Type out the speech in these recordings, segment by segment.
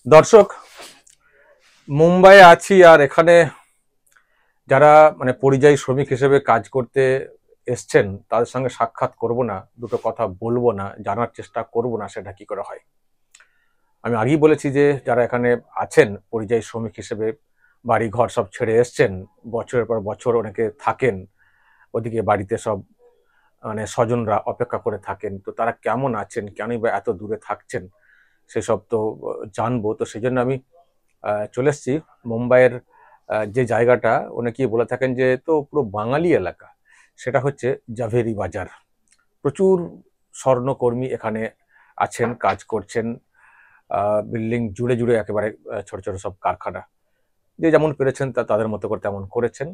দর্শক, মুম্বাইয়ে আছি আর এখানে যারা পরিযায়ী শ্রমিক হিসেবে কাজ করতে এসছেন তাদের সঙ্গে সাক্ষাৎ করব না, দুটো কথা বলবো না, জানার চেষ্টা করব না সেটা কি করে হয়। আমি আগেই বলেছি যে যারা এখানে আছেন পরিযায়ী শ্রমিক হিসেবে, বাড়ি ঘর সব ছেড়ে এসছেন, বছরের পর বছর অনেকে থাকেন ওদিকে, বাড়িতে সব স্বজনরা অপেক্ষা করে থাকেন, তো তারা কেমন আছেন, কেনই বা এত দূরে থাকছেন সেসব তো জানবো। তো সেই জন্য আমি চলে এসেছি মুম্বাইয়ের যে জায়গাটা অনেকেই বলে থাকেন যে তো পুরো বাঙালি এলাকা, সেটা হচ্ছে জাভেরি বাজার। প্রচুর স্বর্ণকর্মী এখানে আছেন, কাজ করছেন। বিল্ডিং জুড়ে জুড়ে একেবারে ছোট ছোট সব কারখানা, যে যেমন পেরেছেন তাদের মতো করে তেমন করেছেন।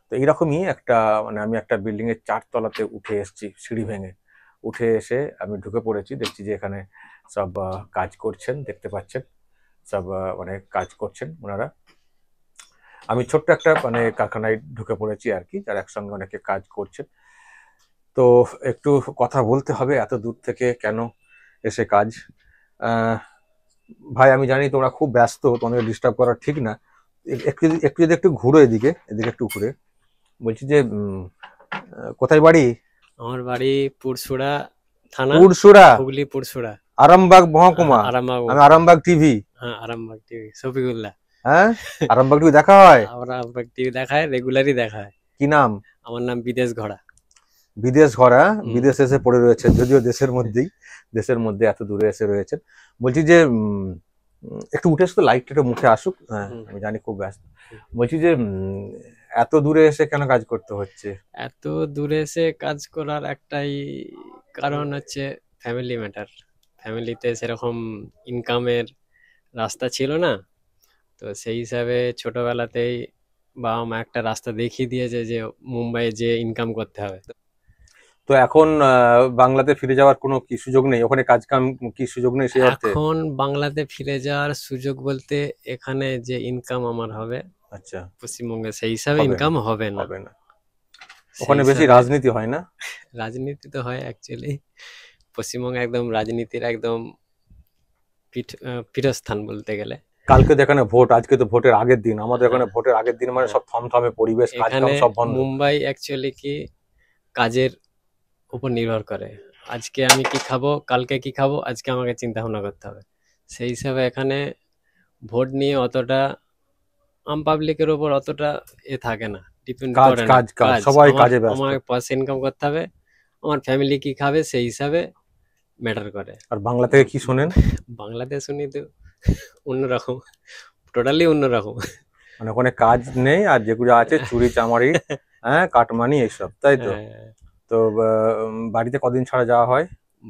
তো এইরকমই একটা আমি একটা বিল্ডিং এর 4 তলাতে উঠে এসেছি, সিঁড়ি ভেঙে উঠে এসে আমি ঢুকে পড়েছি। দেখছি যে এখানে সব কাজ করছেন, দেখতে পাচ্ছেন সব কাজ করছেন ওনারা। আমি ছোট্ট একটা কারখানায় ঢুকে পড়েছি আর কি, যারা একসঙ্গে অনেকে কাজ করছেন। তো একটু কথা বলতে হবে, এত দূর থেকে কেন এসে কাজ। আহ, ভাই আমি জানি তোমরা খুব ব্যস্ত, তোমাদের ডিস্টার্ব করা ঠিক না। একটু একটু যদি একটু ঘুরো এদিকে, এদিকে একটু ঘুরে। বলছি যে কোথায় বাড়ি? আমার বাড়ি পুরসুরা থানা, পুরসুরা, হুগলি পুরসুরা, আরামবাগ মহকুমা। আরামবাগ। আমি আরামবাগ টিভি। হ্যাঁ, আরামবাগ টিভি, শফিকুল্লাহ। হ্যাঁ, আরামবাগ টিভি দেখা হয়? আরামবাগ টিভি দেখায়, রেগুলারই দেখায়। কি নাম? আমার নাম বিদেশ ঘোড়া। বিদেশ ঘরা। হুম। বিদেশ এসে পড়ে রয়েছে, যদিও দেশের মধ্যেই, দেশের মধ্যে এত দূরে এসে রয়েছেন। বলছি যে একটু উঠে এসে তো লাইটটা একটু মুখে আসুক। হ্যাঁ, আমি জানি খুব ব্যস্ত। বলছি যে এত দূরে এসে কেন কাজ করতে হচ্ছে? এত দূরে এসে কাজ করার একটাই কারণ হচ্ছে ফ্যামিলি ম্যাটার। ফ্যামিলিতে সেরকম ইনকামের রাস্তা ছিল না, তো সেই হিসাবে ছোটবেলাতেই বাবা মা একটা রাস্তা দেখিয়ে দিয়েছে যে মুম্বাইয়ে যে ইনকাম করতে হবে। তো এখন বাংলাতে ফিরে যাওয়ার কোনো কি সুযোগ নেই? ওখানে কাজ কাম কি সুযোগ নেই সেই অর্থে? এখন বাংলাতে ফিরে যাওয়ার সুযোগ বলতে এখানে যে ইনকাম আমার হবে আচ্ছা, পশ্চিমবঙ্গে সেই হিসাবে হবে না, ইনকাম হবে না। হবে না। সেই ওখানে বেশি হিসাবে রাজনীতি হয় না? রাজনীতি তো হয় অ্যাকচুয়ালি, পশ্চিমবঙ্গে একদম রাজনীতির একদম পীঠস্থান বলতে গেলে। কালকে তো এখানে ভোট, আজকে তো ভোটের আগের দিন। আমাদের এখানে হ্যাঁ, ভোটের আগের দিন হ্যাঁ। সব থমথমে পরিবেশ, কাজ কাম এখানে সব বন্ধ। মুম্বাই অ্যাকচুয়ালি কি কাজের উপর নির্ভর করে। আজকে আমি কি খাবো, কালকে কি খাবো, আজকে আমাকে চিন্তা ভাবনা করতে হবে। সেই হিসাবে এখানে ভোট নিয়ে অতটা আম পাবলিকের উপর অতটা থাকে না, ডিপেন্ড কাজ করে না। কাজ কাজ, কাজ সবাই আমার কাজে ব্যস্ত। আমার পয়সা ইনকাম করতে হবে, আমার ফ্যামিলি কি খাবে সেই হিসাবে ম্যাটার করে। আর বাংলা থেকে কি শোনেন? বাংলাদেশ শুনি তো অন্যরকম, টোটালি অন্যরকম। ওখানে কাজ নেই, আর যেগুলো আছে চুরি চামারি, হ্যাঁ, কাটমানি এইসব, তাই তো? হ্যাঁ, তো বাড়িতে কদিন ছাড়া যাওয়া হয়?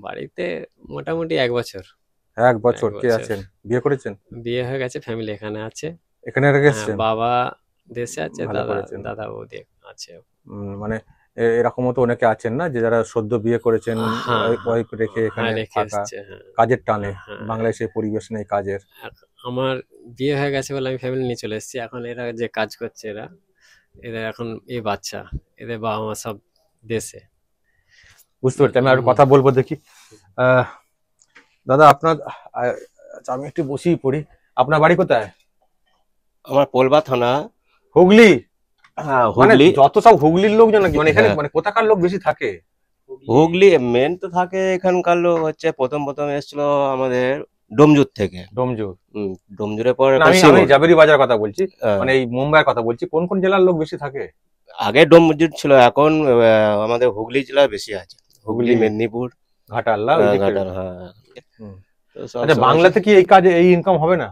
বাড়িতে মোটামুটি 1 বছর। 1 বছর। কে 1 বছর আছেন? বিয়ে করেছেন? বিয়ে হয়ে গেছে, ফ্যামিলি এখানে আছে। এখানে রেখে হ্যাঁ, এসছেন? বাবা দেশে আছে, ভালো দাদা করেছেন। দাদা বৌদি আছে। মানে এরকমও তো অনেকে আছেন না, যে যারা সদ্য বিয়ে করেছেন, হ্যাঁ, ওয়াইফ রেখে হ্যাঁ, এখানে রেখে থাকা, এসছে। হ্যাঁ, কাজের টানে। হ্যাঁ। বাংলায় সেই পরিবেশ নেই কাজের। আমার বিয়ে হয়ে গেছে বলে আমি ফ্যামিলি নিয়ে চলে এসেছি। এখন এরা যে কাজ করছে, এদের এখন এই বাচ্চা, এদের বাবা মা সব দেশে। বুঝতে পারছি। আমি আর কথা বলবো দেখি। আহ দাদা আপনার, আচ্ছা, আমি একটু বসেই পড়ি। আপনার বাড়ি কোথায়? আমার পোলবা থানা। হুগলি? হ্যাঁ, হুগলি। যত সব হুগলির লোকজন নাকি, এখানে হ্যাঁ, কোথাকার লোক বেশি থাকে? হুগলি মেন তো থাকে। এখানকার লোক হচ্ছে প্রথম এসেছিল আমাদের ডোমজুর থেকে। ডোমজুর? ডোমজুরের পর না, আমি জাবেরি বাজার কথা বলছি, এই মুম্বাইয়ের কথা বলছি। কোন কোন জেলার লোক বেশি থাকে? আগে ডোমজুর ছিল, এখন আমাদের হুগলি জেলায় বেশি আছে। হুগলি, মেদিনীপুর, ঘাটাল। ঘাটাল। হ্যাঁ। আচ্ছা, বাংলাতে কি এই কাজে এই ইনকাম হবে না?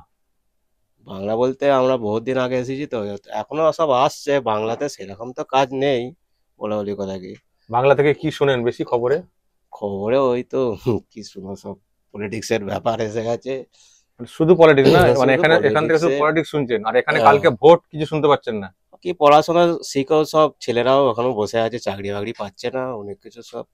বাংলা বলতে আমরা বহুত দিন আগে এসেছি তো, এখনো সব আসছে। বাংলাতে সেরকম তো কাজ নেই, বলা বলি কথা কি। বাংলা থেকে কি শোনেন বেশি খবরে? খবরে ওই তো কি শুনো, সব পলিটিক্স এর ব্যাপার এসে গেছে। শুধু পলিটিক্স না, শুধু এখান থেকে শুধু politics পলিটিক্স শুনছেন, আর এখানে হ্যাঁ। কালকে ভোট, কিছু শুনতে পাচ্ছেন না? কি পড়াশোনা শিখেও সব ছেলেরাও এখনো বসে আছে, চাকরি বাকরি পাচ্ছে না, অনেক কিছু সব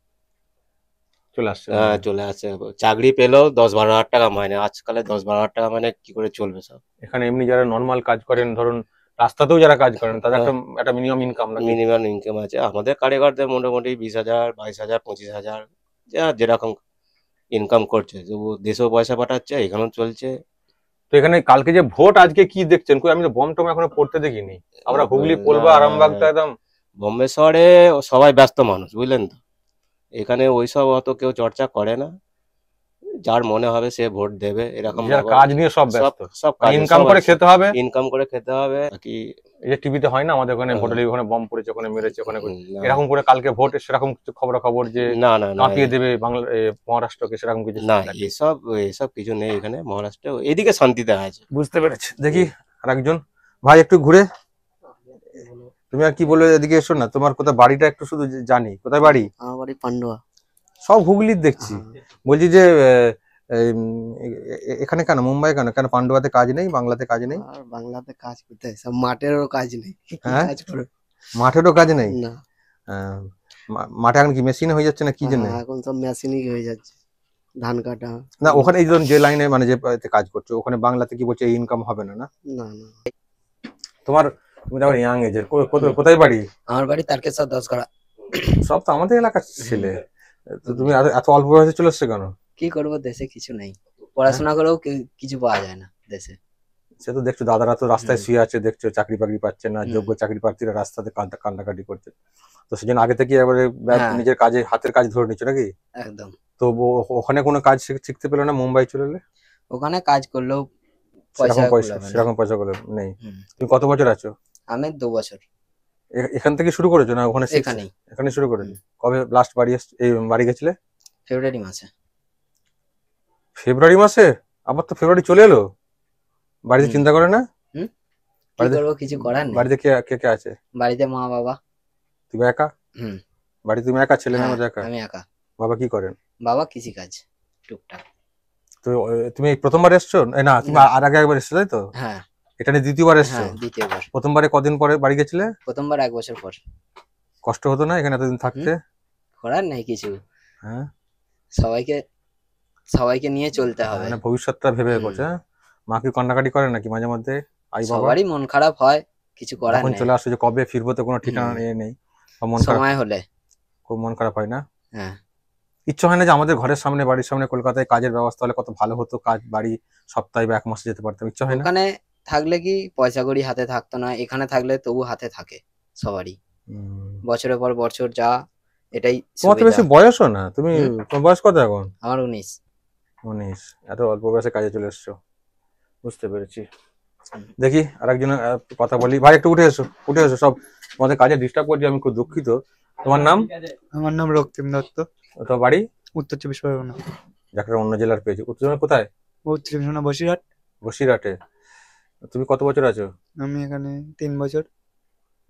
চলে আসছে। চলে আসছে। চাকরি পেলেও 10-12 হাজার টাকা মাইনে। আজকালে 10-12 হাজার টাকা মানে কি করে চলবে সব। এখানে এমনি যারা নর্মাল কাজ করেন, ধরুন রাস্তাতেও যারা কাজ করেন, তাদের একটা মিনিমাম ইনকাম নাকি? মিনিমাম ইনকাম আছে। আমাদের কারিগরদের মোটামুটি 20,000, 22,000, 25,000 যেরকম ইনকাম করছে। তবু দেশেও পয়সা পাঠাচ্ছে, এখানেও চলছে। তো এখানে কালকে যে ভোট আজকে কি দেখছেন? কই আমি তো বম টম এখনো পড়তে দেখিনি। আমরা হুগলি পলবা আরামবাগ তো একদম বোম্বে শহরে সবাই ব্যস্ত মানুষ, বুঝলেন তো। এখানে ওইসব অত কেউ চর্চা করে না, যার মনে হবে সে ভোট দেবে, এরকম যার কাজ নিয়ে সব সব ব্যস্ত, সব ইনকাম করে খেতে হবে। ইনকাম করে খেতে হবে বাকি। এই যে টিভিতে হয় না আমাদের ওখানে হ্যাঁ। ভোটের ওখানে বম পড়েছে, ওখানে মেরেছে, ওখানে না এরকম করে কালকে ভোট সেরকম কিছু খবর যে না না না কাঁপিয়ে দেবে বাংলা মহারাষ্ট্রকে, সেরকম কিছু না, নাকি? এসব এসব কিছু নেই এখানে মহারাষ্ট্রে, এদিকে শান্তিতে আছে। বুঝতে পেরেছি। দেখি আর একজন ভাই একটু ঘুরে, তুমি আর কি বলে এদিকে এসো না, তোমার কোথায় বাড়িটা একটু শুধু জানি, কোথায় বাড়ি? আমার বাড়ি পান্ডুয়া। সব হুগলির দেখছি। বলছি যে এখানে কেন, মুম্বাই কেন, কেন পান্ডুয়াতে কাজ নেই, বাংলাতে কাজ নেই? আর বাংলাতে কাজ কোথায়, সব মাঠেরও কাজ নেই। কি হ্যাঁ? কাজ করবে? মাঠেরও কাজ নেই? না, মাঠে এখন কি মেশিনে হয়ে যাচ্ছে না কি জন্য? হ্যাঁ, এখন সব মেশিনই হয়ে যাচ্ছে, ধান কাটা। না ওখানে এই ধরুন যে লাইনে মানে যে এতে কাজ করছো, ওখানে বাংলাতে কি বলছে ইনকাম হবে না? না না না, তোমার, তুমি তো ইয়াং এজের, কোথায় বাড়ি? আমার বাড়ি তারকেশ্বর 10 করা। সব তো আমাদের এলাকার ছেলে, তো তুমি এত অল্প বয়সে চলে এসছো কেন? কি করব, দেশে কিছু নেই, পড়াশোনা করেও কিছু পাওয়া যায় না দেশে। সে তো দেখছো, দাদারা তো রাস্তায় শুয়ে আছে, দেখছো চাকরি বাকরি পাচ্ছে না, যোগ্য চাকরি প্রার্থীরা রাস্তাতে কান্নাকাটি করছে। তো সেজন্য আগে থেকে এবারে হ্যাঁ। নিজের কাজে হাতের কাজ ধরে নিচ্ছ নাকি? একদম। তো ওখানে কোনো কাজ শিখতে পেলো না মুম্বাই চলে এলে? ওখানে কাজ করলেও সেরকম পয়সা গুলো নেই। হুম। তুমি কত বছর আছো? আমি 2 বছর এখান থেকে শুরু করেছো না ওখানে শিখছো? এখানেই। এখানে শুরু করেছো। কবে লাস্ট বাড়ি গেছিলে? ফেব্রুয়ারি মাসে। ফেব্রুয়ারি মাসে? আবার তো ফেব্রুয়ারি চলে এলো, বাড়িতে চিন্তা করে না? কি বাড়িতে- করবো, কিছু করার নেই। বাড়িতে কে কে কে আছে? বাড়িতে মা বাবা। তুমি একা? হুম। বাড়িতে তুমি একা, ছেলে মেয়ে হ্যাঁ, মধ্যে একা? আমি একা। বাবা কি করেন? বাবা কৃষিকাজ টুকটাক। তো তুমি এই প্রথমবার এসছো? না তুমি না। আর আগে একবার এসছো তাই তো? হ্যাঁ এটা নিয়ে দ্বিতীয়বার এসছো? হ্যাঁ, দ্বিতীয়বার। প্রথমবারে কদিন পরে বাড়ি গেছিলে? প্রথমবার 1 বছর পর। কষ্ট হতো না এখানে এতদিন থাকতে? করার নেই কিছু, হ্যাঁ, সবাইকে সবাইকে নিয়ে চলতে হবে। মানে ভবিষ্যৎটা ভেবে হুম। করছে। হ্যাঁ? মা কি কান্নাকাটি করে নাকি মাঝে মধ্যে? আই বাবা সবারই মন খারাপ হয়, কিছু করার যখন নেই। চলে আসছো যে কবে ফিরবো তো কোনো ঠিকানা নেই, বা মন খারাপ, সময় হলে। খুব মন খারাপ হয় না? হ্যাঁ, ইচ্ছা হয় না যে আমাদের ঘরের সামনে, বাড়ির সামনে কলকাতায় কাজের ব্যবস্থা হলে কত ভালো হতো, কাজ বাড়ি সপ্তাহে বা 1 মাসে যেতে পারতাম, ইচ্ছা হয় না? ওখানে থাকলে কি পয়সা কড়ি হাতে থাকতো না, এখানে থাকলে তবু হাতে থাকে সবারই, বছরের পর বছর যা, এটাই তোমার তো সুবিধা। বেশি বয়সও না, তুমি তোমার বয়স কত এখন? আমার 19। 19? এত অল্প বয়সে কাজে চলে এসছো, বুঝতে পেরেছি। দেখি আরেকজনের কথা বলি। ভাই একটু উঠে এসো, উঠে এসো, সব তোমাদের কাজে ডিস্টার্ব করছি, আমি খুব দুঃখিত। তোমার নাম? আমার নাম রক্তিম দত্ত, তোমার বাড়ি? উত্তর 24 পরগনা। যাকে অন্য জেলার পেয়েছি। উত্তর কোথায়? উত্তর 24 বসিরহাট। বসিরহাটে। তুমি কত বছর আছো? আমি এখানে 3 বছর।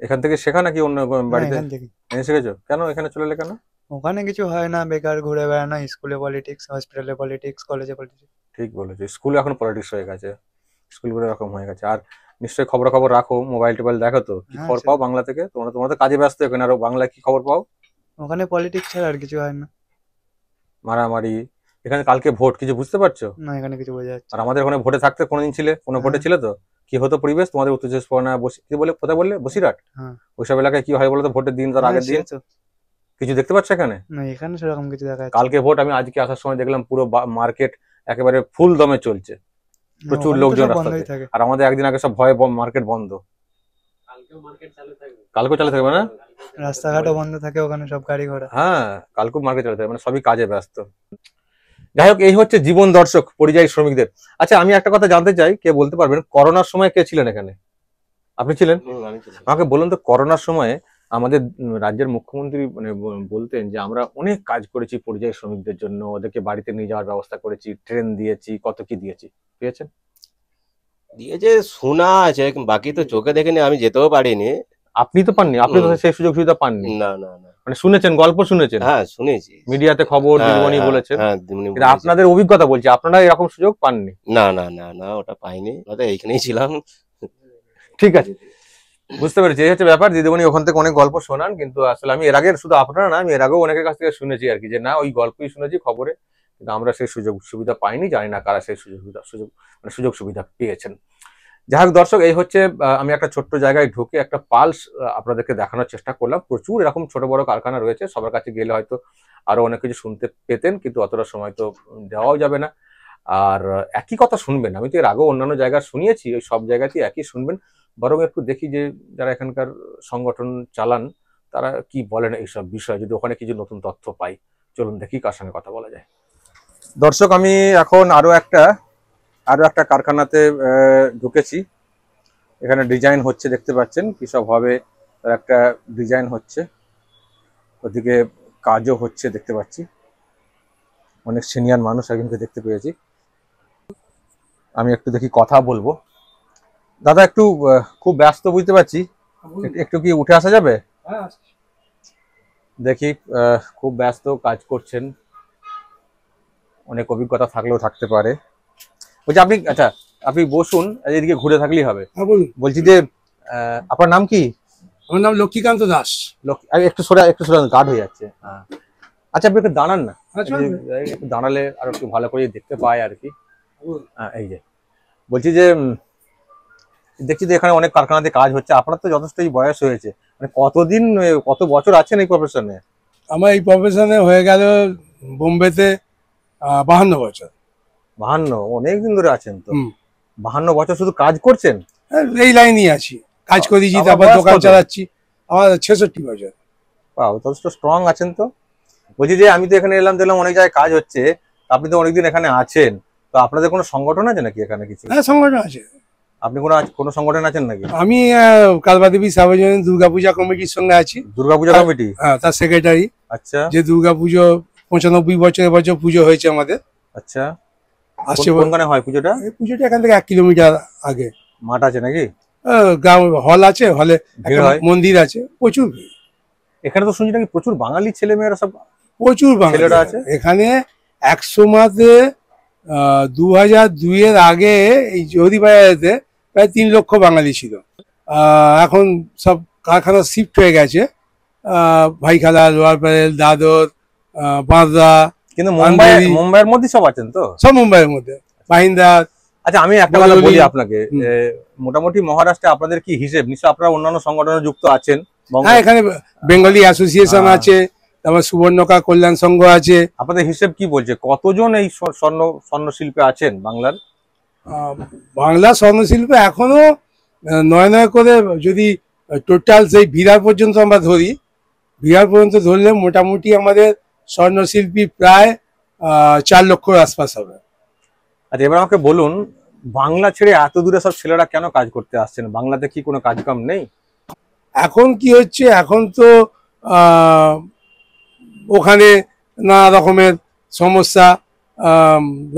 এখান থেকে শেখা নাকি অন্য না, বাড়িতে এখান থেকে। এনে শিখেছো? কেন এখানে চলে এলে কেন? ওখানে কিছু হয় না, বেকার ঘুরে বেড়ানো, স্কুলে পলিটিক্স, হসপিটালে পলিটিক্স, কলেজে পলিটিক্স। ঠিক বলেছো, স্কুলে এখন পলিটিক্স হয়ে গেছে, স্কুলগুলো এরকম হয়ে গেছে। আর নিশ্চয়ই খবর রাখো, মোবাইল টোবাইল দেখো তো, কি হ্যাঁ, খবর পাও বাংলা থেকে? তোমরা তো কাজে ব্যস্ত, এখানে আরো বাংলায় কি খবর পাও? ওখানে পলিটিক্স ছাড়া আর কিছু হয় না। মারামারি, এখানে কালকে ভোট, কিছু বুঝতে পারছো? না, এখানে কিছু বোঝা যাচ্ছে আর আমাদের ওখানে ভোটে থাকতে কোনোদিন ছিলে, কোনো ভোটে হ্যাঁ। ছিলে তো? কি হতো পরিবেশ তোমাদের উত্তর 24 পরগনা, কি বলে, কোথায় বললে, বসিরহাট? হ্যাঁ। ওইসব এলাকায় কি হয় বলো তো, ভোটের দিন, তার হ্যাঁ, আগের দিন সে তো। কিছু দেখতে পাচ্ছ এখানে? না, এখানে সেরকম কিছু দেখা যাচ্ছে কালকে ভোট, আমি আজকে আসার সময় দেখলাম পুরো মার্কেট একেবারে ফুল দমে চলছে, না, প্রচুর ওখানে তো লোকজন সব রাস্তাতে। বন্ধই থাকে। আর আমাদের একদিন আগে সব ভয়ে মার্কেট বন্ধ। কালকেও চালু থাকবে না? রাস্তাঘাটও বন্ধ থাকে ওখানে, সব গাড়ি ঘোড়া। হ্যাঁ, কালকেও মার্কেট চালু থাকবে, মানে সবই কাজে ব্যস্ত। যাই হোক, এই হচ্ছে জীবন দর্শক পরিযায়ী শ্রমিকদের। আচ্ছা, আমি একটা কথা জানতে চাই, কে বলতে পারবেন করোনার সময় কে ছিলেন এখানে? আপনি ছিলেন? আমি ছিলাম। আমাকে বলুন তো, করোনার সময়ে আমাদের রাজ্যের মুখ্যমন্ত্রী মানে বলতেন যে আমরা অনেক কাজ করেছি পরিযায়ী শ্রমিকদের জন্য, ওদেরকে বাড়িতে নিয়ে যাওয়ার ব্যবস্থা করেছি, ট্রেন দিয়েছি, কত কি দিয়েছি, পেয়েছেন? দিয়েছে শোনা আছে, বাকি তো চোখে দেখিনি, আমি যেতেও পারিনি। আপনি তো পাননি, আপনি তো সেই সুযোগ সুবিধা পাননি, না না না, মানে শুনেছেন, গল্প শুনেছেন, হ্যাঁ শুনেছি, মিডিয়াতে খবর দিদিমণি বলেছেন, হ্যাঁ দিদিমণি কিন্তু বলেছে। আপনাদের অভিজ্ঞতা বলছি, আপনারা এরকম সুযোগ পাননি। না না না না, ওটা পাইনি, ওটা এইখানেই ছিলাম। ঠিক আছে, বুঝতে পেরেছি, এই হচ্ছে ব্যাপার। দিদিমণি ওখান থেকে অনেক গল্প শোনান, কিন্তু আসলে আমি এর আগে, শুধু আপনারা না, আমি এর আগেও অনেকের কাছ থেকে শুনেছি আর কি, যে না ওই গল্পই শুনেছি খবরে, কিন্তু আমরা সেই সুযোগ সুবিধা পাইনি, জানি না কারা সেই সুযোগ সুবিধা পেয়েছেন। যাই হোক দর্শক, এই হচ্ছে আমি একটা ছোট্ট জায়গায় ঢুকে একটা পালস আপনাদেরকে দেখানোর চেষ্টা করলাম। প্রচুর এরকম ছোট বড় কারখানা রয়েছে, সবার কাছে গেলে হয়তো আরো অনেক কিছু শুনতে পেতেন, কিন্তু অতটা সময় তো দেওয়াও যাবে না। আর একই কথা শুনবেন। আমি তো এর আগেও অন্যান্য জায়গায় শুনিয়েছি, ওই সব জায়গাতেই একই শুনবেন। বরং একটু দেখি যে যারা এখানকার সংগঠন চালান তারা কি বলেন এইসব বিষয়ে, যদি ওখানে কিছু নতুন তথ্য পাই। চলুন দেখি কার সঙ্গে কথা বলা যায়। দর্শক, আমি এখন আরো একটা কারখানাতে ঢুকেছি। এখানে ডিজাইন হচ্ছে, দেখতে পাচ্ছেন কি সব হবে, তার একটা ডিজাইন হচ্ছে, ওদিকে কাজও হচ্ছে দেখতে পাচ্ছি। অনেক সিনিয়র মানুষ একজনকে দেখতে পেয়েছি। আমি একটু দেখি কথা বলবো। দাদা একটু খুব ব্যস্ত বুঝতে পারছি, একটু কি উঠে আসা যাবে? দেখি খুব ব্যস্ত কাজ করছেন, অনেক অভিজ্ঞতা থাকলেও থাকতে পারে। বলছি আপনি, আচ্ছা আপনি বসুন, এদিকে ঘুরে থাকলেই হবে। বলছি যে আপনার নাম কি? আমার নাম লক্ষ্মীকান্ত দাস। একটু সরে গার্ড হয়ে যাচ্ছে। আচ্ছা আপনি একটু দাঁড়ান না, একটু দাঁড়ালে আর একটু ভালো করে দেখতে পাই আর কি। এই যে বলছি যে দেখছি যে এখানে অনেক কারখানাতে কাজ হচ্ছে, আপনার তো যথেষ্টই বয়স হয়েছে, মানে কত বছর আছেন এই প্রফেশনে? আমার এই প্রফেশনে হয়ে গেল বোম্বেতে 52 বছর। 52? অনেকদিন ধরে আছেন তো। 52 বছর শুধু কাজ করছেন? এই লাইনই আছি, কাজ করেছি, তারপর দোকান চালাচ্ছি। আমার 66 বছর। যথেষ্ট স্ট্রং আছেন তো। বলছি যে আমি তো এখানে এলাম, দেখলাম অনেক জায়গায় কাজ হচ্ছে, আপনি তো অনেকদিন এখানে আছেন, তো আপনাদের কোনো সংগঠন আছে নাকি এখানে কিছু? হ্যাঁ, সংগঠন আছে। আপনি কোনো সংগঠন আছেন নাকি? আমি কালবাদেবী সার্বজনীন দুর্গাপূজা কমিটির সঙ্গে আছি। দুর্গাপূজা কমিটি? হ্যাঁ, তার সেক্রেটারি। আচ্ছা। যে দুর্গাপুজো 95 বছর পুজো হয়েছে আমাদের। আচ্ছা, আসছে কোনখানে হয় পুজোটা? এই পুজোটা এখান থেকে 1 কিলোমিটার আগে। মাঠ আছে নাকি? গ্রাম হল আছে, হলে মন্দির আছে, প্রচুর ভিড়। এখানে তো শুনছি নাকি প্রচুর বাঙালি ছেলে মেয়েরা, সব প্রচুর ছেলেরা আছে এখানে। 100 মাসে 2002 এর আগে এই জহরিবাজারেতে প্রায় 3 লক্ষ বাঙালি ছিল। এখন সব কারখানা শিফট হয়ে গেছে, ভাইখালা, লোয়ার প্যারেল, দাদর, বাঁদরা। কিন্তু মুম্বাইয়ের মধ্যে সব আছেন তো? সব মুম্বাইয়ের মধ্যে, মাহিন্দা। আচ্ছা আমি একটা কথা বলি আপনাকে, মোটামুটি মহারাষ্ট্রে আপনাদের কি হিসেব? নিশ্চয় আপনারা অন্যান্য সংগঠনে যুক্ত আছেন। হ্যাঁ, এখানে বেঙ্গলি অ্যাসোসিয়েশন আছে, তারপর সুবর্ণকা কল্যাণ সংঘ আছে। আপনাদের হিসেব কি বলছে, কতজন এই স্বর্ণ শিল্পে আছেন বাংলার? বাংলা স্বর্ণশিল্পে এখনো নয় করে, যদি টোটাল সেই বিহার পর্যন্ত আমরা ধরি, বিহার পর্যন্ত ধরলে মোটামুটি আমাদের স্বর্ণশিল্পী প্রায় 4 লক্ষর আশপাশ হবে। আচ্ছা এবার আমাকে বলুন, বাংলা ছেড়ে এত দূরে সব ছেলেরা কেন কাজ করতে আসছেন? বাংলাতে কি কোনো কাজ কাম নেই? এখন কি হচ্ছে, এখন তো ওখানে নানা রকমের সমস্যা,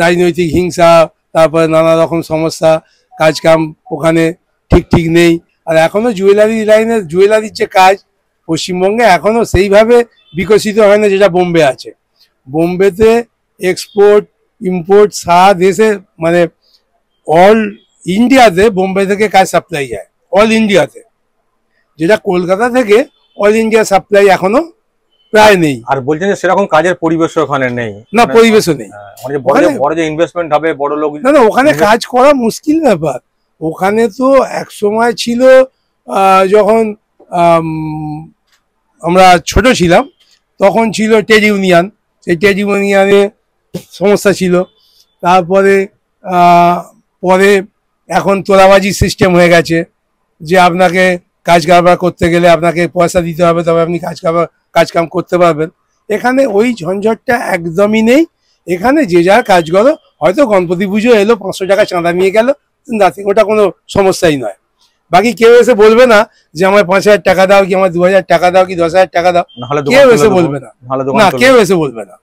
রাজনৈতিক হিংসা, তারপরে নানা রকম সমস্যা, কাজ কাম ওখানে ঠিক নেই। আর এখনো জুয়েলারির যে কাজ পশ্চিমবঙ্গে এখনো সেইভাবে বিকশিত হয় না যেটা বোম্বে আছে। বোম্বেতে এক্সপোর্ট ইম্পোর্ট সারা দেশে, মানে অল ইন্ডিয়াতে বোম্বে থেকে কাজ সাপ্লাই যায়, অল ইন্ডিয়াতে। যেটা কলকাতা থেকে অল ইন্ডিয়া সাপ্লাই এখনো প্রায় নেই। আর বলছেন যে সেরকম কাজের পরিবেশ ওখানে নেই? না, পরিবেশও নেই। বড় যে ইনভেস্টমেন্ট হবে, বড় লোক, না, ওখানে কাজ করা মুশকিল ব্যাপার। ওখানে তো এক সময় ছিল, যখন আমরা ছোট ছিলাম তখন ছিল ট্রেড ইউনিয়ন, সেই ট্রেড ইউনিয়নে সমস্যা ছিল। তারপরে পরে এখন তোলাবাজি সিস্টেম হয়ে গেছে, যে আপনাকে কাজ কারবার করতে গেলে আপনাকে পয়সা দিতে হবে, তবে আপনি কাজ কাম করতে পারবেন। এখানে ওই ঝঞ্ঝটটা একদমই নেই। এখানে যে যার কাজ করো, হয়তো গণপতি পুজো এলো, 500 টাকা চাঁদা নিয়ে গেল, ওটা কোনো সমস্যাই নয়। বাকি কেউ এসে বলবে না যে আমার 5000 টাকা দাও, কি আমার 2000 টাকা দাও, কি 10,000 টাকা দাও, কেউ এসে বলবে না। কেউ এসে বলবে না।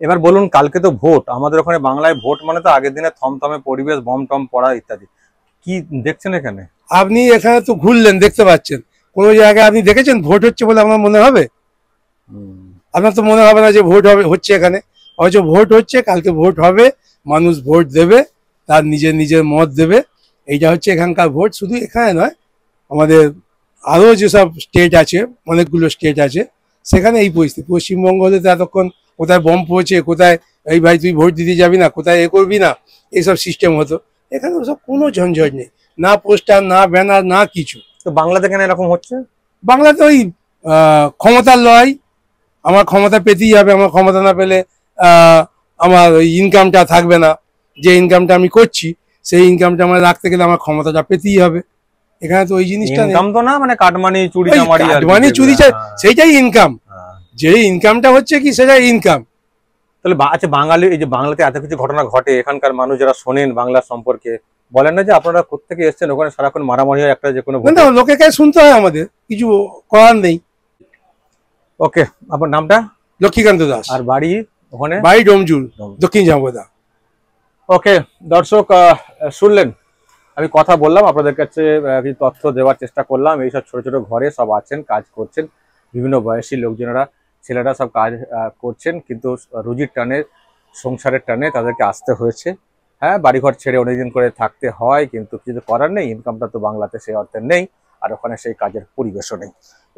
এবার বলুন, কালকে তো ভোট, আমাদের ওখানে বাংলায় ভোট মানে তো আগের দিনে থমথমে পরিবেশ, বম টম পড়া ইত্যাদি। কি দেখছেন এখানে? আপনি এখানে তো ঘুরলেন, দেখতে পাচ্ছেন, কোনো জায়গায় আপনি দেখেছেন ভোট হচ্ছে বলে আপনার মনে হবে? আপনার তো মনে হবে না যে ভোট হচ্ছে এখানে। হয়তো ভোট হচ্ছে, কালকে ভোট হবে, মানুষ ভোট দেবে, তার নিজের মত দেবে। এইটা হচ্ছে এখানকার ভোট। শুধু এখানে নয়, আমাদের আরও যেসব স্টেট আছে, অনেকগুলো স্টেট আছে, সেখানে এই পরিস্থিতি। পশ্চিমবঙ্গ হলে তো এতক্ষণ কোথায় বম পড়ছে, কোথায় এই ভাই তুই ভোট দিতে যাবি না, কোথায় করবি না, এইসব সিস্টেম হতো। এখানে ওসব কোনো ঝঞ্ঝট নেই, না পোস্টার, না ব্যানার, না কিছু। তো বাংলাতে কেন এরকম হচ্ছে? বাংলাতে ওই ক্ষমতার লড়াই, আমার ক্ষমতা পেতেই হবে, আমার ক্ষমতা না পেলে আমার ওই ইনকামটা থাকবে না, যে ইনকামটা আমি করছি সেই ইনকামটা আমার রাখতে গেলে আমার ক্ষমতাটা পেতেই হবে। এখানে তো ওই জিনিসটা নেই। ইনকাম তো না, মানে কাটমানি চুরি ওই চামারি আর কি কাটমানি চুরি যেগুলো, সেইটাই ইনকাম। হ্যাঁ। যে ইনকামটা হচ্ছে কি সেটা ইনকাম। তাহলে আচ্ছা, বাঙালি এই যে বাংলাতে এত কিছু ঘটনা ঘটে, এখানকার মানুষ যারা শোনেন বাংলা সম্পর্কে, বলেন না যে আপনারা কোত্থেকে এসেছেন, ওখানে সারাক্ষণ মারামারি হয় একটা যে কোনো না লোকের কাছে শুনতে হয়, আমাদের কিছু করার নেই। ওকে, আপনার নামটা? লক্ষ্মীকান্ত দাস। আর বাড়ি ওখানে? বাড়ি ডোমজুর, দক্ষিণ জামপদা। ওকে দর্শক, শুনলেন, আমি কথা বললাম আপনাদের কাছে, কিছু তথ্য দেওয়ার চেষ্টা করলাম। এইসব ছোট ছোট ঘরে সব আছেন, কাজ করছেন, বিভিন্ন বয়সী লোকজনেরা, ছেলেরা সব কাজ করছেন, কিন্তু রুজির টানে, সংসারের টানে তাদেরকে আসতে হয়েছে। হ্যাঁ, বাড়িঘর ছেড়ে অনেকদিন করে থাকতে হয়, কিন্তু কিছু করার নেই, ইনকামটা তো বাংলাতে সেই অর্থে নেই, আর ওখানে সেই কাজের পরিবেশও নেই।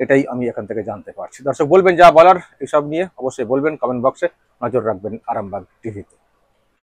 এটাই আমি এখান থেকে জানতে পারছি। দর্শক বলবেন যা বলার এসব নিয়ে, অবশ্যই বলবেন কমেন্ট বক্সে। নজর রাখবেন আরামবাগ টিভিতে।